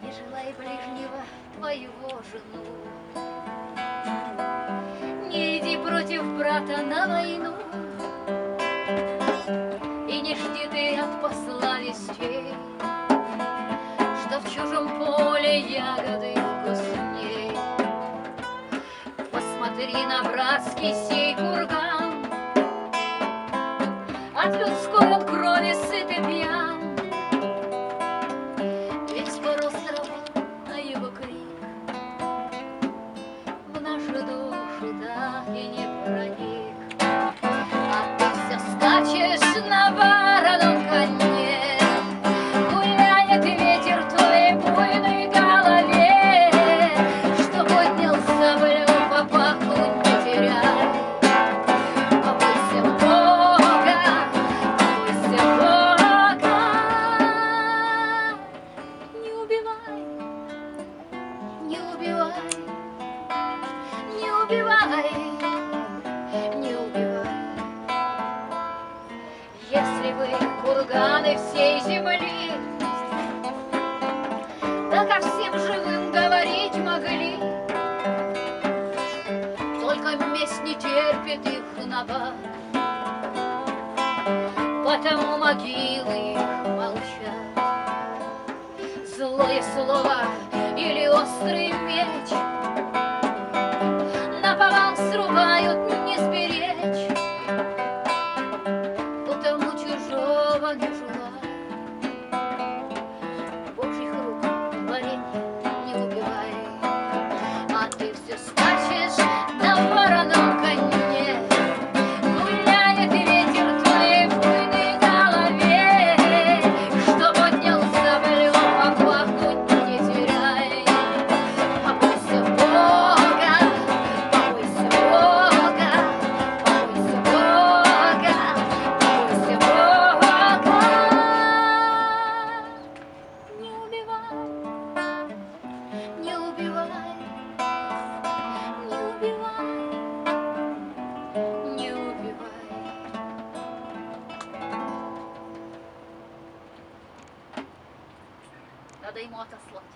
Не желай ближнего твоего жену, не иди против брата на войну, и не жди ты от посла вестей, что в чужом поле ягоды вкусней. Посмотри на братский сей курган, от людской он крови сыт и пьян. Весь порос трава, а его крик в наши души так и не проник. А ты все скачешь на вороном коне, гуляет ветер твоей буйной голове, что поднял саблю по паху, не теряй. Побойся Бога, побойся Бога, не убивай, не убивай, не убивай, не убивай. Если вы курганы всей земли, да ко всем живым говорить могли, только месть не терпит их напад, потому могилы их молчат. Злое слово или острый меч наповал срубают не сберечь, потому чужого не желай. Божьих рук творенье не убивай. А ты все скачешь на вороном коне, гуляет ветер твоей буйной голове, что поднял саблю, похвахнуть не теряй. Побойся Бога, побойся Бога, побойся Бога, побойся Бога. Не убивай, не убивай, не убивай, не убивай. Надо ему отослать.